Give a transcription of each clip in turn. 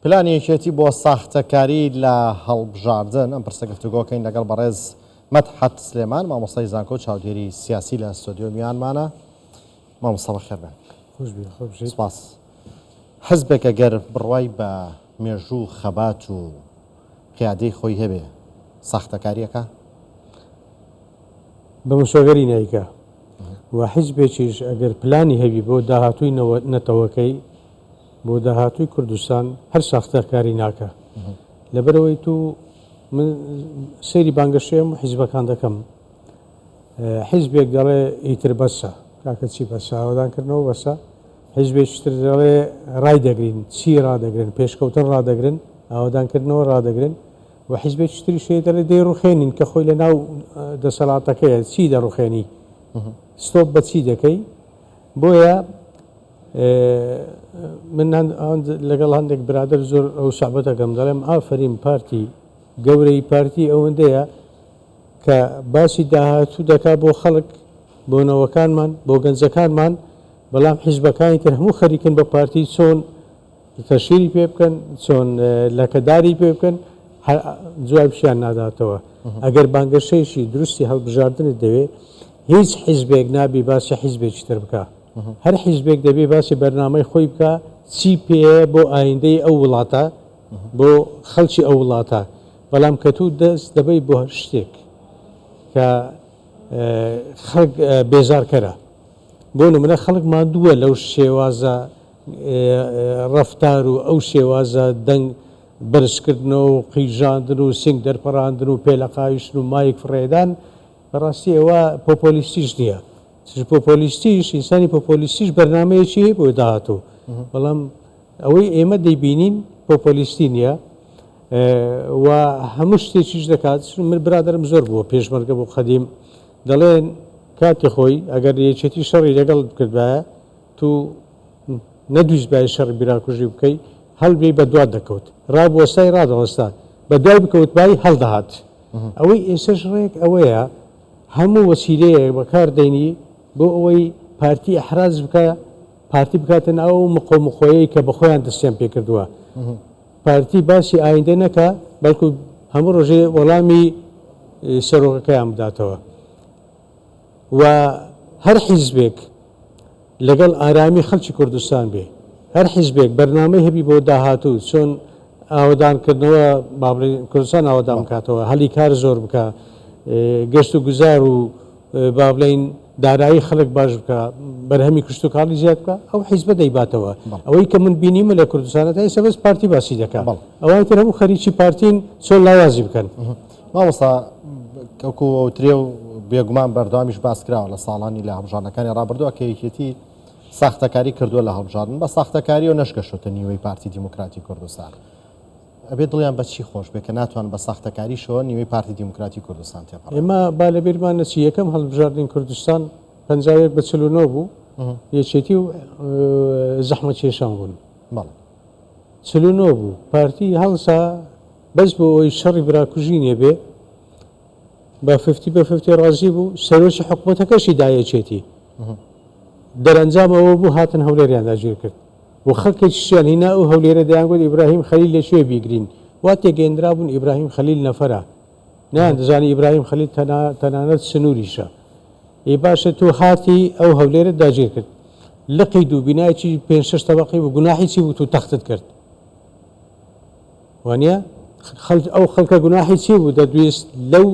پلانێکێتی بۆ ساختەکاری لە هەڵبژاردن ئەم پرسە گفتوگۆکەین لەگەڵ بەڕێز مەدحەت سلێمان مامۆستای زانکۆ چاودێری سیاسی لە ستۆدیۆ میانمانە. مامۆستا بەخێر بێن. سپاس. حزبێک ئەگەر بڕوای بە مێژوو خەبات و قیادەی خۆی هەبێ ساختەکاریەکە بە مشۆگەری نایکە و حیزبێکیش ئەگەر پلانی هەبی بۆ داهاتووی نەتەوەکەی بۆ داهاتووی کوردستان هەر ساختەکاری ناکە. لەبەرەوەی تو من سەیری بانگەشەیەم و حیزبەکان دەکەم. حیزبێک دەڵێ ئیتر بەسە کاکە چی بەسە ئاوادانکردنەوە بەسە، حیزبێکتر دەڵێ ڕای دەگرین چی ڕادەگرن پێشکەوتن ڕادەگرن ئاوادانکردنەوە ڕادەگرن و حیزبێکتری شێ دەڵێ دەی ڕوخێنین کە خۆی لە ناو دەسەڵاتەکەیە چی دەڕوخێنی ستۆپ بە چی دەکەی. بۆیە من لەگەڵ هەندێک برادر زۆر ئەو سابەتەکەم دەڵێم ئافرین پارتی گەورەی پارتی ئەوەندەیە کە باسی داهاتوو دەکا بۆ خەڵک بۆ نەوەکانمان بۆ گەنجەکانمان، بەڵام حیزبەکانی تر هەموو خەریکن بە پارتی چۆن تەشیری پێ بکەن چۆن لەکەداری پێ بکەن جوای پیشیان ناداتەوە. ئەگەر بانگەشەیەشی دروستی هەڵبژاردنت دەوێت هیچ حیزبێک نابی باسی حیزبێکی تر بکە. هەر حیزبێک دەبێ باسی بەرنامەی خۆی بکە چی پێەیە بۆ ئایندەی ئەو وڵاتە بۆ خەڵکی ئەو وڵاتە. بەڵام کە تو دەست دەبەی بۆ هەر شتێک کە خەڵک بێزارکەرە. بۆ نمونە خەڵک مادووە لەو شێوازە ڕەفتار و ئەو شێوازە دەنگ بەرزکردنەوە و قیژاندن و سنگ دەرپەڕاندن و پێلەقاویشتن و مایک فڕێدان بەڕاستی ئەوە پۆپۆلیستیش نییە. پۆپۆلیستیش ئینسانی پۆپۆلیستیش بەرنمەیەکی بۆ داهاتوو، بەڵام ئەوەی ئێمە دەیبینین پۆپۆلیستی نییە و هەموو شتێکیش دەکات. من برادرم زۆر بووە پێشمەرگە بۆ خەدیم دەڵێن کاتی خۆی ئەگەر یەکێتی شەڕی لەگەڵ بکردبایە تو نەدویست بای شەڕی بیراکوژی بکەی هەڵبێ بە دوات دەکەوت ڕابوەستای ڕادەوەستا بە دوای بکەوت بای هەڵدەهات. ئەوەی ئێسش ڕێک ئەوەیە هەموو وەسیلەیە بەکاردێنی بۆ ئەوەی پارتی ئەحراز بکە پارتی بکاتن ئەو مقۆمخۆیەی کە بە خۆیان دەستیان پێکردووە. پارتی باسی ئایندە نەکە بەڵکو هەموو ڕۆژێ وەڵامی سەرۆکەکەیان بداتەوە و هەر حیزبێک لەگەڵ ئارامی خەڵکی کوردستان بێ. هەر حیزبێک بەرنامەی هەبی بۆ داهاتوو چۆن ئاوادانکردنەوە کوردستان ئاوادان بکاتەوە، هەلی کار زۆر بکە، گەشت و گوزار و با بڵێن دارایی خەڵک باش بکە، بەرهەمی کشت و کاڵی زیاد بکە، ئەو حیزبە دەیباتەوە. ئەوەی کە من بینیمە لە کوردستانە تا ئێستا بەس پارتی باسی دەکات. ئەوەی تر هەموو خەریکی پارتین چۆن لاوازی بکەن. مامۆستا کەوکو ئەوترێ و بێگومان بەردەوامیش باس کراوە لە ساڵانی لە هەڵبژاردنەکانی ڕابردووە کە یەکێتی ساختەکاری کردووە لە هەڵبژاردن بە ساختەکاری و نەشگەشتە نیوەی پارتی دیموکراتی کوردستان. ئەبێت دڵیان بە چی خۆش بێ کە ناتوان بە ساختەکاریشەوە نیوەی پارتی دیموکراتی کوردستان تێپەڕێت. ئێمە با لە بیرمان نەچی یەکەم هەڵبژاردنی کوردستان 51 بە 49 بوو، یەکێتی و زەحمەت کێشان بوون. 49 بوو پارتی هەڵسا بەس بۆ ئەوی شەڕی براکوژی نێبێ بە 50 ڕازی بوو. سەرۆکی حکوومەتەکەشی دایەچێتی دەرەنجامەوە بوو هاتن هەولێریان داگیر کرد و خەڵکێکیشیان هینا و هەولێرە دەیانگوت ئیبراهیم خەلیل لەکوێ بیگرین وا تێگەیەندرا بوون ئیبراهیم خەلیل نەفەرە نەیان دەزانی ئیبراهیم خەلیل تەنانەت سنووریشە. ئێ باشە تۆ هاتی ئەو هەولێرە داگیر کرد لقی دوو بینایکی 5-6 تەبەقی بوو گوناحی چی بوو تو تەختت کرد وانە ئەو خەڵکە گوناحی چی بوو دەدویست لەو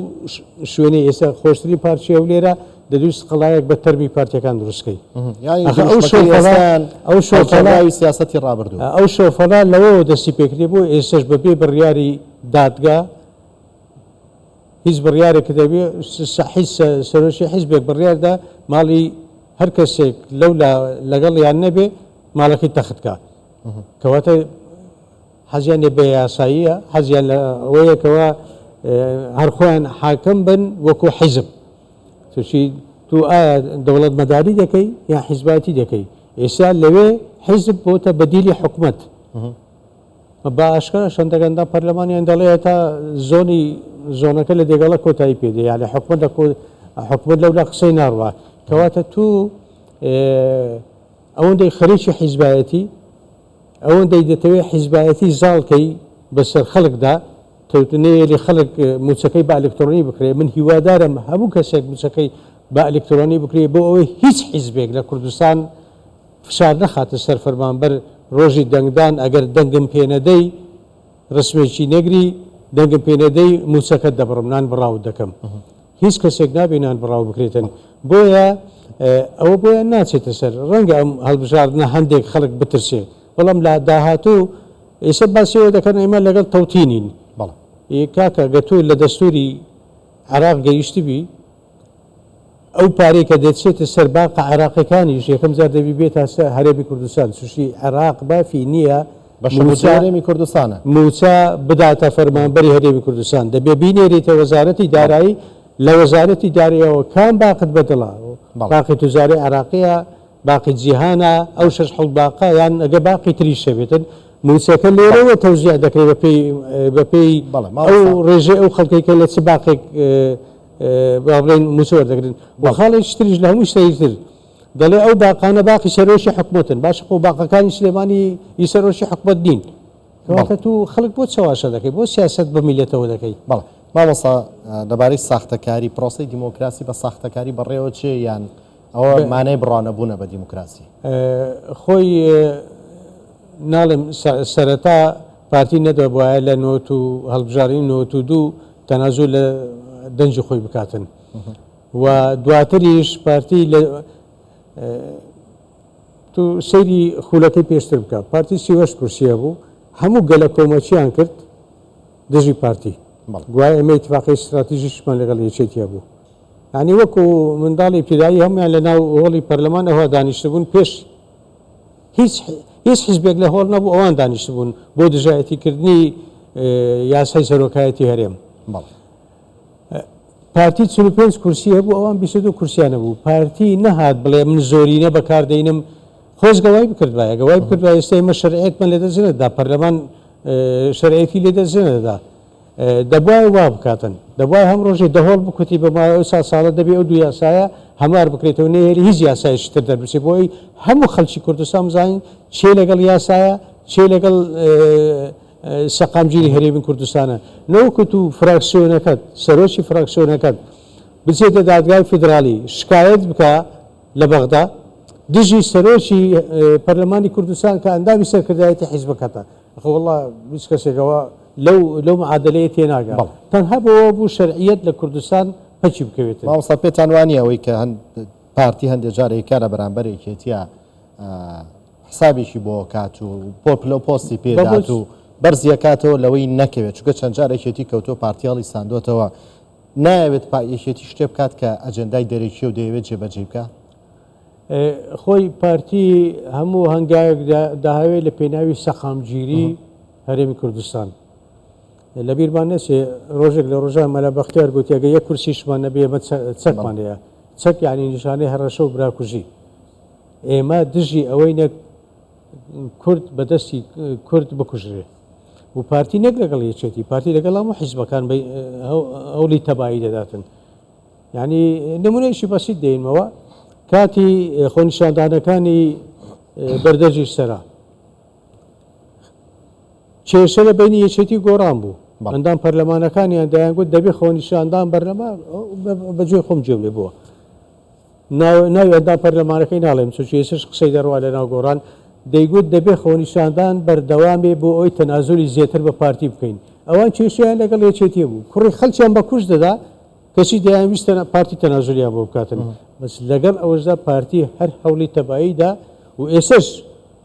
شوێنەی ئێستا خۆشترین پارچی هەولێرە دەدویست قەڵایەک بە تەرمی پارتیەکان دروستکەی. ئەو شۆفەڵاوی سیاسەتی ڕابردوو ئەو شۆفەڵا لەوەوە دەستی پێکردی بۆ ئێستش بەبێ بڕیاری دادگا هیچ بڕیارێک دەبێ سەرۆکی حیزبێک بڕیاردا ماڵی هەر کەسێک لەو لەگەڵ یان نەبێ ماڵەکەی تەختکە کەواتە حەزیان لێ بە یاساییە حەزیان لەوەیەکەوە هەر خۆیان حاکم بن وەکو حیزب. تووشی تو ئایا دەوڵەت مەداری دەکەی یان حیزباتی دەکەی. ئێستا لەوێ حیزب بۆتە بەدیلی حکوومەت بە ئاشکرا شەندەگەندا پەرلەمانیان دەڵێ تا زۆنەکە لە دێگەڵە کۆتایی پێدە یا لە حکوومەت لەولا قسەی ناڕوە کەواتە تو ئەوەندەی خەریکی حیزبایەتی ئەوەندەی دەتەوێت حیزبایەتی زاڵکەی بەسەر خەڵکدا کەوتنەیە خەڵک موچەکەی بە ئەلکترۆنی بکرێ من هیوادارم هەموو کەسێک موچەکەی بە ئەلکترۆنی بکرێ بۆ ئەوەی هیچ حیزبێک لە کوردستان فشار نەخاتە سەر فەرمانبەر ڕۆژی دەنگدان ئەگەر دەنگم پێنەدەی ڕسمێکی نەگری دەنگم پێنەدەی موچەکەت دەبڕم نان بڕاو دەکەم هیچ کەسێک نابێ نان بڕاو بکرێتن بۆیە ئەوە بۆیە ناچێتە سەر ڕەنگە ئەم هەڵبژاردنە هەندێک خەڵک بترسێ بەڵام لە داهاتوو ئێستا باسیەوە دەکەن ئێمە لەگەڵ تەوتینین کاکە گەتوو لە دەستوری عراق گەیشتبی ئەو پارەی کە دەچێتە سەر باقە عراقیەکانیش یەکەم جار دەبی بێتە هەرێمی کوردستان سوشی عراق بافی نییە هەرێمی کوردستانە موچە بداتە فەرمانبەری هەرێمی کوردستان دەبێ بینێریتە وەزارەتی دارایی لە وەزارەتی داراییەوە کام باقت بەدڵە باقی توزاری عراقیە باقی جیهانە ئەو شەش حوڵ باقە یان ئەگە باقی تری شەبێتن موچەکە لێرەوە تەوزیع دەکرێت بەپێی ئەو ڕێژەی ئەو خەڵکەی کە لە چ باقێک بڵێن موچە وەردەگرن و خاڵێک تریش لە هەموو شتێکتر دەڵێ ئەو باقانە باقی سەرۆشی حکومەتن باش خۆ باقەکانی سلێمانی ئیسەرۆشی حکومەت دین کەواتە تو خەڵک بۆ چاواشە دەکەی بۆ سیاست بە میلەتەوە دەکەی بەڵێ مامۆستا دەبارەی ساختەکاری پرۆسی دیموکراسی بە ساختەکاری بەڕێوە چێ یان ئەوە مانای بڕانەبوونە بە دیموکراسی خۆی ناڵم سەرەتا پارتی نەدە بواە لە نۆت و هەڵبژارین نۆت و دوو تەنازوو لە دەنجی خۆی بکاتن و دواتریش پارتی لە تو سەیری خولەکەی پێشتر بکە پارتی سیوەش کورسیە بوو هەموو گەلە کۆمەچیان کرد دژی پارتی گوای ئەمە اتفاقی استراتیژیشمان لەگەڵ یەکێتیە بوو ینی وەکو منداڵی ابتدایی هەمویان لە ناو هۆڵی پەرلەمان ئەوە دانیشتبوون پێش هیچ حیزبێک لە هۆڵ نەبوو ئەوان دانیشتبوون بۆ دژایەتیکردنی یاسای سەرۆکایەتی هەرێم پارتی 45 کورسی هەبوو ئەوان 22 کورسیانە بوو پارتی نەهات بڵێ من زۆرینە بەکاردەینم خۆزگەوای بکردوایە گەوای بکردوای ئێستا ئێمە شەرعێتمان لێدەزێنێتدا پەرلەمان شەرعێتی لێدەزێنێتدا دەبوای وا بکاتن دەبوای هەم ڕۆژێ دەهۆڵ بکوتی بەمای ساڵە دەبێ ئەو دوو یاسایە هەمار بکرێتەوە نێری هیچ یاسایشتر دەربچێت بۆی هەموو خەڵکی کوردستان بزانین چێ لەگەڵ یاسایە چێ لەگەڵ سەقامگیری هەرێمی کوردستانە نەوەکوت و فراکسیۆنەکەت سەرۆکی فراکسیۆنەکەت بچێتە دادگای فیدرالی شکایەت بکە لە بەغدا دژی سەرۆکی پەرلەمانی کوردستان کە ئەندامی سەرکردایەتی حیزبەکەتە وەڵڵا هیچ کەسێکەوە لەو معادلەیە تێناگات تەنها بۆەوە بوو شەرعیەت لە کوردستان پەچی بکەوێت مامۆستا پێتان وانە ئەوەی کە پارتی هەندێک جارێک کارە بەرامبەر یەکێتیە حسابێکی بۆ کات و پۆپلە پۆستی پێدات و بەرزیەکاتەوە لەوەی نەکەوێت چونکە چەند جارێکێتی کەوتۆ پارتیاڵی ساندوێتەوە نایەوێت یەکێتی شتێ بکات کە ئەجەندای دەرەکی و دەیەوێت جێبەجێ بکە خۆی پارتی هەموو هەنگایەک داهاوێت لە پێناوی سەقامگیری هەرێمی کوردستان لەبیرمان نەچێ ڕۆژێک لە ڕۆژان مەلا بەختیار گوتی ئەگە یەک کورسیشمان نەبێ ئەمە چەکمانەیە چەک یعنی نیشانەی هەڕەشە و براکوژی ئێمە دژی ئەوەی نەک کورد بەدەستی کورد بکوژرێ و پارتی نەک لەگەڵ یەکێتی پارتی لەگەڵ هەموو حیزبەکان هەوڵی تەبایی دەداتن یعنی نمونەیەکی بەسیط دێنمەوە کاتی خۆنیشاندانەکانی بەردەرجی سەرا کێشە لە بینی یەکێتی گۆڕان بوو ئەندام پەرلەمانەکانیان دەیانگوت دەبێ خۆنیشاندان بەرلەمان بەگوێ خۆم جێ لێ بووە ناوی ئەندام پەرلەمانەکەی ناڵێم چونکە ئێسش قسەی دەڕوا لە ناو گۆڕان دەیگوت دەبێ خۆنیشاندان بەردەوامێ بۆ ئەوی تەنازولی زیاتر بە پارتی بکەین ئەوان کێشیان لەگەڵ یەکێتیە بوو کوڕی خەڵکیان بە کوش دەدا کەسی دەیانویستە پارتی تەنازولیان بۆ بکاتن بەس لەگەڵ ئەوەشدا پارتی هەر هەوڵی تەباییدا و ئێسش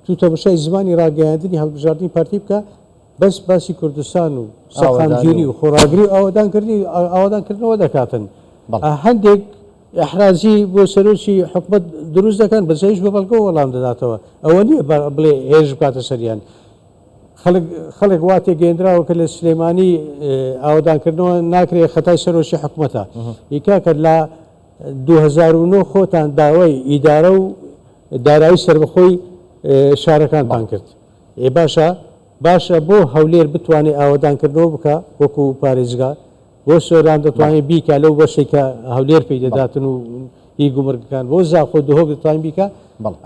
تو تەماشای زمانی ڕاگەیاندنی هەڵبژاردننی پارتی بکە بەس باسی کوردستان و سەقامگیری و خۆراگری ئاوادانکردنەوە دەکاتن هەندێک احرازی بۆ سەرۆکی حکومت دروست دەکەن بەزەیش بە بەڵگە وەڵام دەداتەوە ئەوە نییە بڵێ هێژ بکاتە سەریان خەڵک واتێ گەێنراوە کە لە سلێمانی ئاوادانکردنەوە ناکرێت خەتای سەرۆکی حکومەتە ئیکاکە لە 2009 خۆتان داوای ئیدارە و دارایی سەربەخۆی شارەکانتان کرد باشە بۆ هەولێر بتوانێت ئاوادانکردنەوە بکە وەکو پارێزگا بۆ سۆران دەتوانێت بیکە لەو بەشێک کە هەولێر پێی دەداتن و هی گومرگەکان بۆ زاخۆ دهۆک دەتوانین بیکە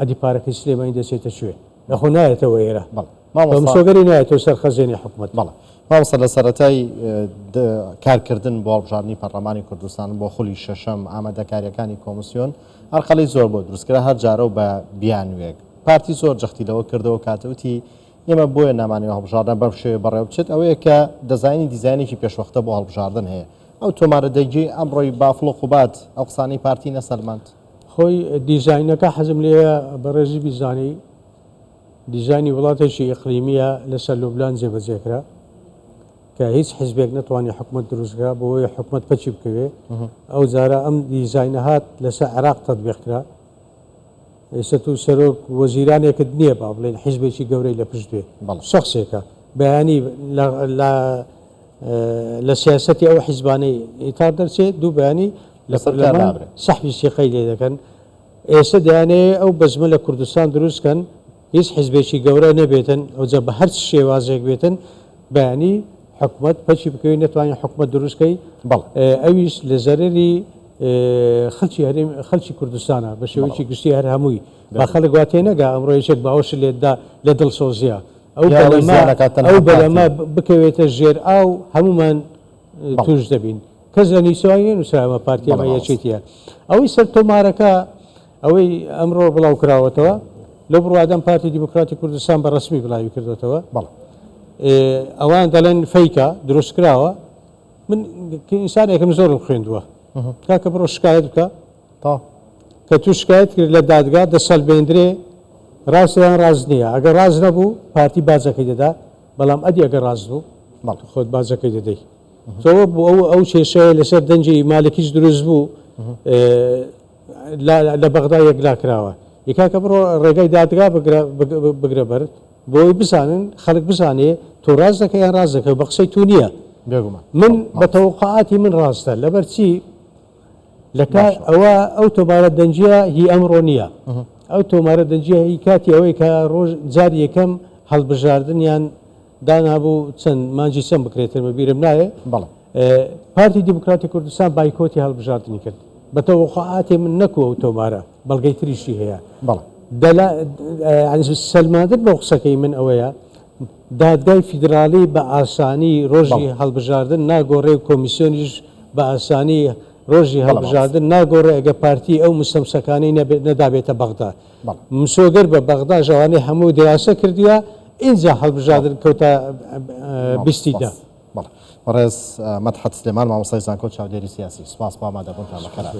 ئەدی پارەکەی سلێمانی دەچێتە شوێ لەخۆ نایەتەوە ئێرە مسۆگەری نایێتەوە سەر خەزێنی حکوومەت. بەڵێ مامۆستا لە سەرەتای کارکردن بۆ هەڵبژاردننی پەرلەمانی کوردستان بۆ خولی شەشەم ئامادەکاریەکانی کۆمسیۆن هەرقەڵی زۆر بۆ دروستکرا هەر جارە و بە بیانوێک پارتی زۆر جەختیلەوە کردەوە کاتەوتی ئێمە بۆیە نامانەوە هەڵبژاردن بەم شێوەیە بەڕێوە بچێت ئەوەیە کە دەزانی دیزایانێکی پێشوەختە بۆ هەڵبژاردن هەیە ئەو تۆمارە دەیگی ئەمڕۆی بافڵ و قوبات ئەو قسانەی پارتی نەسەلماند خۆی دیزاینەکە حەزم لێە بەڕێزی بیزانی دیزانی وڵاتێکی ئیقلیمیە لەسەر لوبنان جێبەجێکرا کە هیچ حزبێک نەتوانێت حکومت دروستکرا بۆی حکومت پەچی بکەوێ ئەو جارە ئەم دیزاینە هات لەسەر عێراق تەطبیقکرا ئێستا تو سەرۆک وەزیرانێکت نییە با بڵێن حیزبێکی گەورەی لە پشت بێ شخصێکە بەیانی لە سیاسەتی ئەو حیزبانەی ئیتار دەرچێت دوو بەیانی لە پەرلەمان سەحبی سیقەی لێ دەکەن ئێستا دەیانەیە ئەو بەزمە لە کوردستان دروستکەن هیچ حیزبێکی گەورە نەبێتن ئەوجا بە هەر شێوازێک بێتن بەیانی حکومت پەچی بکەوی نتوانین حکومت دروستکەی ئەویش لە زەرری خەڵکی کوردستانە بە شێوەیەکی گشتی هەر هەمووی با خەڵک واتێ نەگا ئەمڕۆ یەکێک باوەش لێدا لە دڵسۆزیە ئەو بەلەما بکەوێتە ژێر ئاو هەمومان توش دەبین کەس لە نیسوایی نووسراوە پارتیەمە یەکێتیە ئەوەی سەر تۆمارەکە ئەوەی ئەمڕۆ بڵاو کراوەتەوە لە بڕوادەم پارتی دیموکراتی کوردستان بە ڕسمی بڵاوی کردوێتەوە ئەوان دەڵێن فەیکە دروست کراوە من ئینسانێکم زۆرم خوێندووە کاکە بڕۆ شکایەت بکە کە تو شکایەت کرد لە دادگا دەسەڵبێندرێ ڕاستیان ڕاز نییە ئەگەر ڕاز نەبوو پارتی بازەکەی دەدا بەڵام ئەدی ئەگەر ڕاست بوو خۆت بازەکەی دەدەی تۆوە بوو ئەو کێشەیە لەسەر دەنجی مالکیش دروست بوو لە بەغدا یەکلا کراوە یکاکە بڕۆ ڕێگای دادگا بگرە بەرد بۆی بزانن خەڵک بزانێ تۆ ڕاز دەکە یان ڕاز دەکە بە قسەی تو نییە من بە تەوقعاتی من ڕاستە لەبەر چی ئەو تۆمارە دەنجە هی ئەمڕۆ نییە ئەو تۆمارە دەنجە هی کاتی ئەوەی کە ڕۆژ جاری یەکەم هەڵبژاردنیان دانابوو چەند مانجی چەند بکرێتن بەبیرم نایە پارتی دیموکراتی کوردستان بایکۆتی هەڵبژاردننی کرد بە تەوقعاتی من نەکووە ئەو تۆمارە بەڵگەی تریشی هەیە سەلماندن بۆ قسەکەی من ئەوەیە دادگای فیدراالی بە ئاسانی ڕۆژی هەڵبژاردن ناگۆڕێ کۆمیسیۆنیش بە ئاسانی ڕۆژی هەڵبژاردن ناگۆڕێ ئەگە پارتی ئەو مستەمسەکانەی نەدابێتە بەغدا مسۆگەر بە بەغدا ژەوانەی هەموو دیاسە کردووە اینجا هەڵبژاردن کەوتە بیستیدا ڕێز مەدحەت سلێمان مامۆستای زانکۆ چاودێری سیاسی سپاس بۆ ئامادەبوونتان بەکەرات.